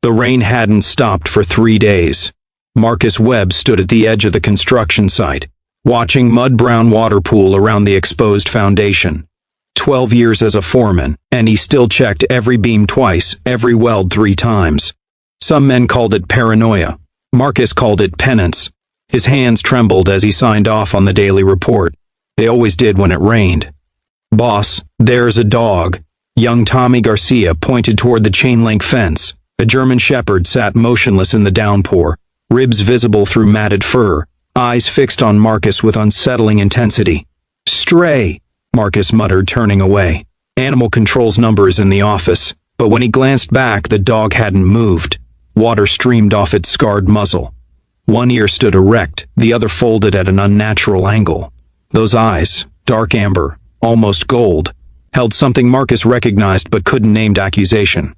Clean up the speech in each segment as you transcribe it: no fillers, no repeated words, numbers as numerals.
The rain hadn't stopped for 3 days. Marcus Webb stood at the edge of the construction site, watching mud-brown water pool around the exposed foundation. 12 years as a foreman, and he still checked every beam twice, every weld 3 times. Some men called it paranoia. Marcus called it penance. His hands trembled as he signed off on the daily report. They always did when it rained. "Boss, there's a dog." Young Tommy Garcia pointed toward the chain-link fence. A German shepherd sat motionless in the downpour, ribs visible through matted fur, eyes fixed on Marcus with unsettling intensity. "Stray," Marcus muttered, turning away. Animal control's number is in the office, but when he glanced back, the dog hadn't moved. Water streamed off its scarred muzzle. One ear stood erect, the other folded at an unnatural angle. Those eyes, dark amber, almost gold, held something Marcus recognized but couldn't name accusation.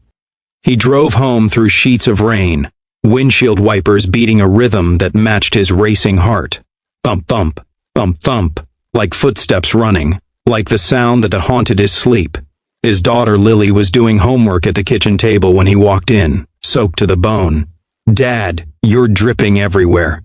He drove home through sheets of rain, windshield wipers beating a rhythm that matched his racing heart. Thump thump, thump thump, like footsteps running, like the sound that had haunted his sleep. His daughter Lily was doing homework at the kitchen table when he walked in, soaked to the bone. "Dad, you're dripping everywhere."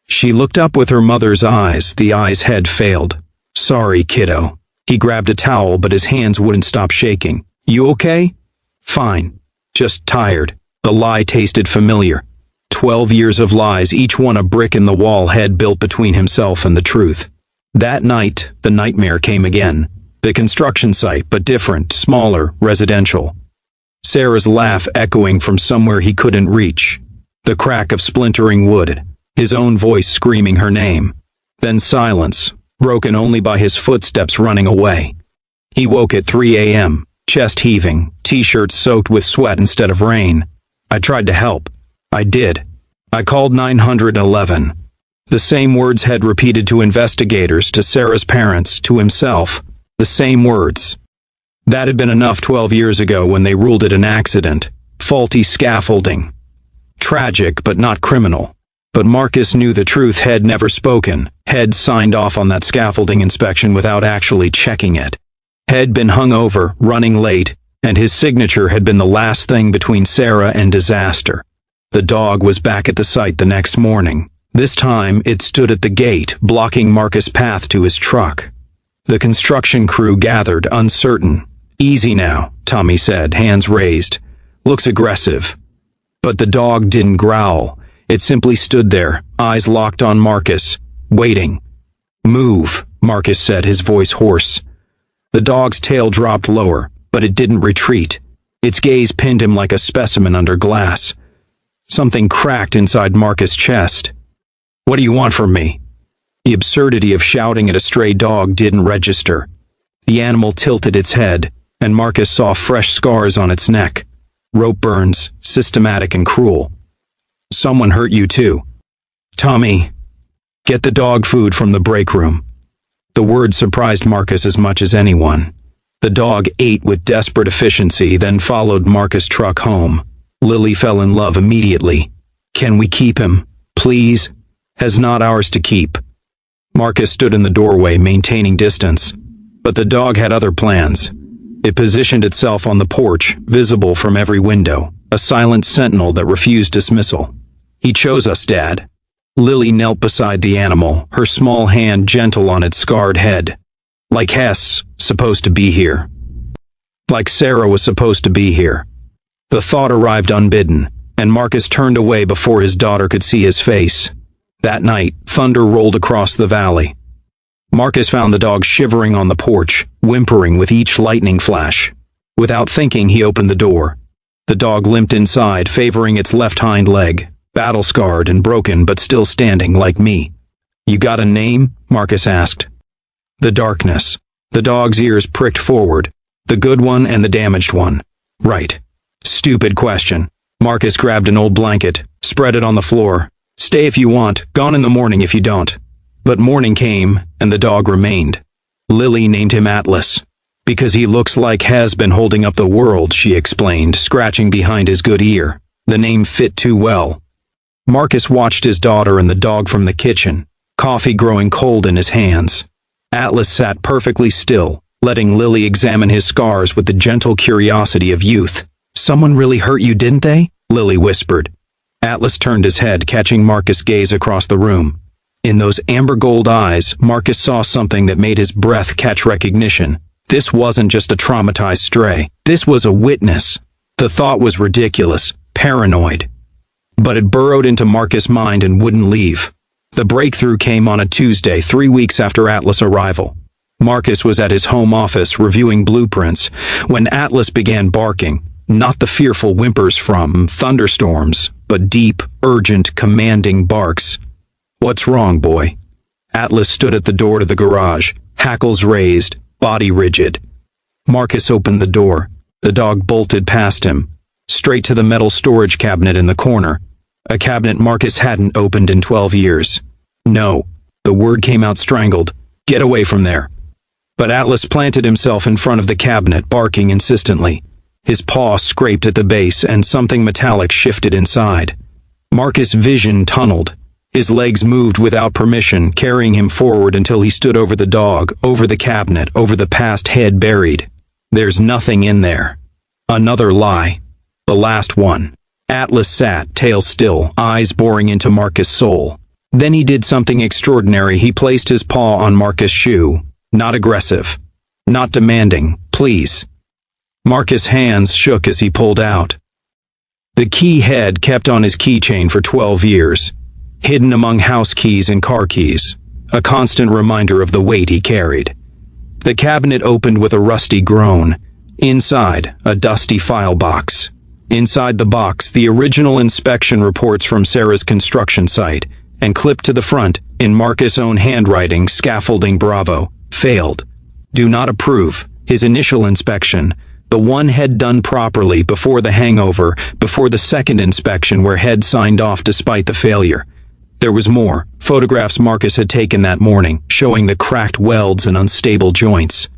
She looked up with her mother's eyes, the eyes had failed. "Sorry, kiddo." He grabbed a towel, but his hands wouldn't stop shaking. "You okay?" "Fine. Just tired." The lie tasted familiar. 12 years of lies, each one a brick in the wall Head built between himself and the truth. That night, the nightmare came again. The construction site, but different, smaller, residential. Sarah's laugh echoing from somewhere he couldn't reach. The crack of splintering wood. His own voice screaming her name. Then silence, broken only by his footsteps running away. He woke at 3 a.m., chest heaving, t-shirt soaked with sweat instead of rain. I tried to help. I did. I called 911. The same words Head repeated to investigators, to Sarah's parents, to himself. The same words. That had been enough 12 years ago when they ruled it an accident. Faulty scaffolding. Tragic, but not criminal. But Marcus knew the truth. Head never spoken. Head signed off on that scaffolding inspection without actually checking it. Head been hung over, running late, and his signature had been the last thing between Sarah and disaster. The dog was back at the site the next morning. This time, it stood at the gate, blocking Marcus' path to his truck. The construction crew gathered, uncertain. "Easy now," Tommy said, hands raised. "Looks aggressive." But the dog didn't growl. It simply stood there, eyes locked on Marcus, waiting. "Move," Marcus said, his voice hoarse. The dog's tail dropped lower, but it didn't retreat. Its gaze pinned him like a specimen under glass. Something cracked inside Marcus' chest. "What do you want from me?" The absurdity of shouting at a stray dog didn't register. The animal tilted its head, and Marcus saw fresh scars on its neck. Rope burns, systematic and cruel. "Someone hurt you too." "Tommy, get the dog food from the break room." The word surprised Marcus as much as anyone. The dog ate with desperate efficiency, then followed Marcus' truck home. Lily fell in love immediately. "Can we keep him, please? Has not ours to keep." Marcus stood in the doorway, maintaining distance. But the dog had other plans. It positioned itself on the porch, visible from every window, a silent sentinel that refused dismissal. "He chose us, Dad." Lily knelt beside the animal, her small hand gentle on its scarred head. Like Hess, supposed to be here. Like Sarah was supposed to be here. The thought arrived unbidden, and Marcus turned away before his daughter could see his face. That night, thunder rolled across the valley. Marcus found the dog shivering on the porch, whimpering with each lightning flash. Without thinking, he opened the door. The dog limped inside, favoring its left hind leg, battle-scarred and broken but still standing like me. "You got a name?" Marcus asked. The darkness. The dog's ears pricked forward. The good one and the damaged one. Right. Stupid question. Marcus grabbed an old blanket, spread it on the floor. "Stay if you want, gone in the morning if you don't." But morning came, and the dog remained. Lily named him Atlas. "Because he looks like has been holding up the world," she explained, scratching behind his good ear. The name fit too well. Marcus watched his daughter and the dog from the kitchen, coffee growing cold in his hands. Atlas sat perfectly still, letting Lily examine his scars with the gentle curiosity of youth. "Someone really hurt you, didn't they?" Lily whispered. Atlas turned his head, catching Marcus' gaze across the room. In those amber gold eyes, Marcus saw something that made his breath catch recognition. This wasn't just a traumatized stray. This was a witness. The thought was ridiculous, paranoid. But it burrowed into Marcus' mind and wouldn't leave. The breakthrough came on a Tuesday, 3 weeks after Atlas' arrival. Marcus was at his home office reviewing blueprints when Atlas began barking, not the fearful whimpers from thunderstorms, but deep, urgent, commanding barks. "What's wrong, boy?" Atlas stood at the door to the garage, hackles raised, body rigid. Marcus opened the door. The dog bolted past him, straight to the metal storage cabinet in the corner, a cabinet Marcus hadn't opened in 12 years. "No." The word came out strangled. "Get away from there." But Atlas planted himself in front of the cabinet, barking insistently. His paw scraped at the base and something metallic shifted inside. Marcus' vision tunneled. His legs moved without permission, carrying him forward until he stood over the dog, over the cabinet, over the past head buried. "There's nothing in there." Another lie. The last one. Atlas sat, tail still, eyes boring into Marcus' soul. Then he did something extraordinary. He placed his paw on Marcus' shoe. Not aggressive. Not demanding. "Please." Marcus' hands shook as he pulled out. The key head kept on his keychain for 12 years, hidden among house keys and car keys, a constant reminder of the weight he carried. The cabinet opened with a rusty groan. Inside, a dusty file box. Inside the box, the original inspection reports from Sarah's construction site, and clipped to the front, in Marcus' own handwriting, scaffolding Bravo. Failed. Do not approve. His initial inspection, the one Head done properly before the hangover, before the second inspection where Head signed off despite the failure. There was more. Photographs Marcus had taken that morning, showing the cracked welds and unstable joints.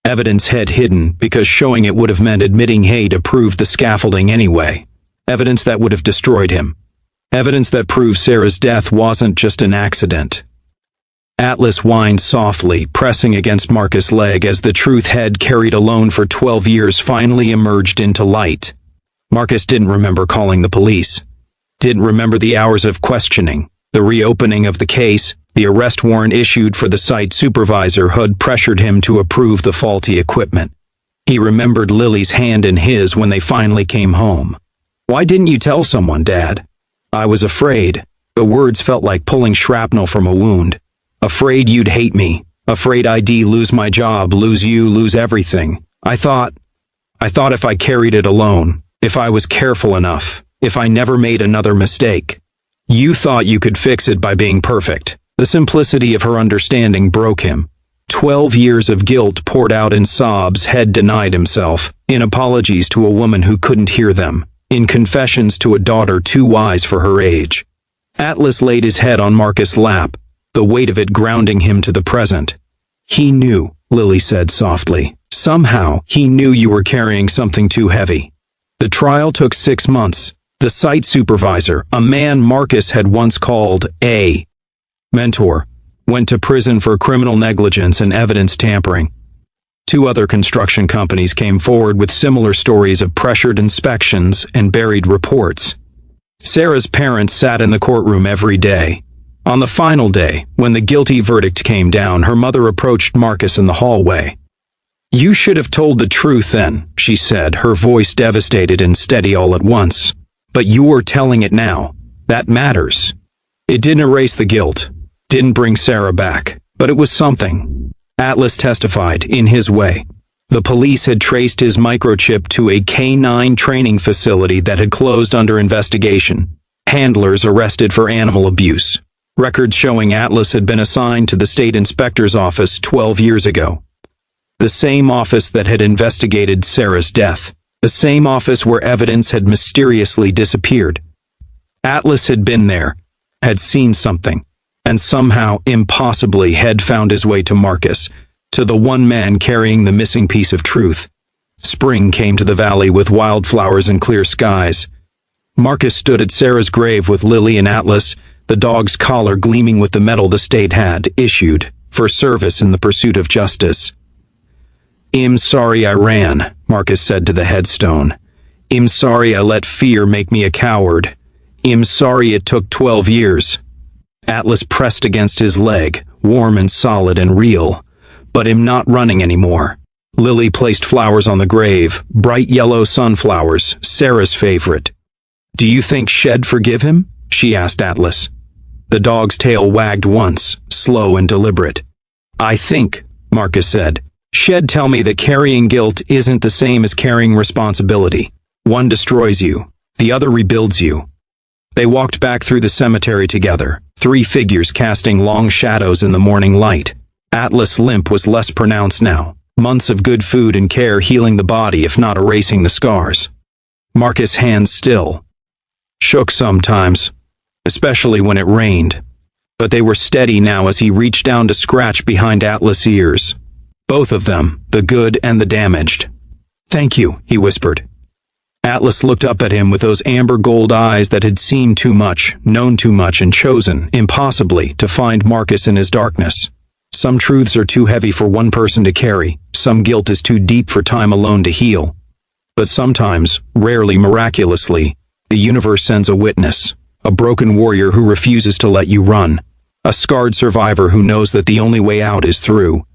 Evidence Head hidden, because showing it would have meant admitting Head approved the scaffolding anyway. Evidence that would have destroyed him. Evidence that proved Sarah's death wasn't just an accident. Atlas whined softly, pressing against Marcus' leg as the truth Head carried alone for 12 years finally emerged into light. Marcus didn't remember calling the police. Didn't remember the hours of questioning, the reopening of the case, the arrest warrant issued for the site supervisor who had pressured him to approve the faulty equipment. He remembered Lily's hand in his when they finally came home. "Why didn't you tell someone, Dad?" "I was afraid." The words felt like pulling shrapnel from a wound. "Afraid you'd hate me. Afraid I'd lose my job, lose you, lose everything. I thought if I carried it alone, if I was careful enough, if I never made another mistake." You thought you could fix it by being perfect. The simplicity of her understanding broke him. 12 years of guilt poured out in sobs. Head denied himself, in apologies to a woman who couldn't hear them, in confessions to a daughter too wise for her age. Atlas laid his head on Marcus' lap, the weight of it grounding him to the present. "He knew," Lily said softly. "Somehow, he knew you were carrying something too heavy." The trial took 6 months. The site supervisor, a man Marcus had once called a mentor, went to prison for criminal negligence and evidence tampering. 2 other construction companies came forward with similar stories of pressured inspections and buried reports. Sarah's parents sat in the courtroom every day. On the final day, when the guilty verdict came down, her mother approached Marcus in the hallway. "You should have told the truth then," she said, her voice devastated and steady all at once. "But you're telling it now. That matters." It didn't erase the guilt, didn't bring Sarah back, but it was something. Atlas testified, in his way. The police had traced his microchip to a K-9 training facility that had closed under investigation. Handlers arrested for animal abuse. Records showing Atlas had been assigned to the state inspector's office 12 years ago. The same office that had investigated Sarah's death. The same office where evidence had mysteriously disappeared. Atlas had been there, had seen something, and somehow, impossibly, had found his way to Marcus, to the one man carrying the missing piece of truth. Spring came to the valley with wildflowers and clear skies. Marcus stood at Sarah's grave with Lily and Atlas, the dog's collar gleaming with the medal the state had issued for service in the pursuit of justice. "I'm sorry I ran," Marcus said to the headstone. I'm sorry I let fear make me a coward. I'm sorry it took 12 years. Atlas pressed against his leg, warm and solid and real. But I'm not running anymore. Lily placed flowers on the grave, bright yellow sunflowers, Sarah's favorite. Do you think Shed forgive him? She asked Atlas. The dog's tail wagged once, slow and deliberate. I think, Marcus said. Shed tell me that carrying guilt isn't the same as carrying responsibility. One destroys you, the other rebuilds you. They walked back through the cemetery together, 3 figures casting long shadows in the morning light. Atlas' limp was less pronounced now, months of good food and care healing the body if not erasing the scars. Marcus' hands still. Shook sometimes, especially when it rained. But they were steady now as he reached down to scratch behind Atlas' ears. Both of them, the good and the damaged. Thank you, he whispered. Atlas looked up at him with those amber gold eyes that had seen too much, known too much, and chosen, impossibly, to find Marcus in his darkness. Some truths are too heavy for one person to carry, some guilt is too deep for time alone to heal. But sometimes, rarely miraculously, the universe sends a witness, a broken warrior who refuses to let you run, a scarred survivor who knows that the only way out is through.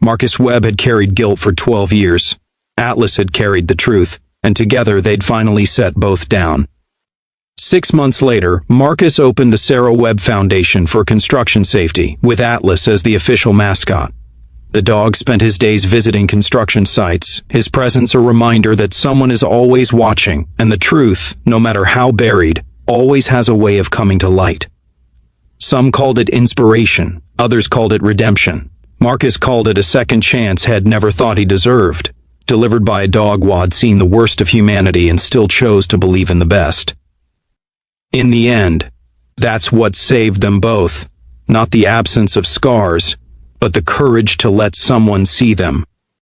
Marcus Webb had carried guilt for 12 years. Atlas had carried the truth, and together they'd finally set both down. 6 months later, Marcus opened the Sarah Webb Foundation for Construction Safety, with Atlas as the official mascot. The dog spent his days visiting construction sites, his presence a reminder that someone is always watching, and the truth, no matter how buried, always has a way of coming to light. Some called it inspiration, others called it redemption. Marcus called it a second chance Head never thought he deserved, delivered by a dog who'd seen the worst of humanity and still chose to believe in the best. In the end, that's what saved them both, not the absence of scars, but the courage to let someone see them.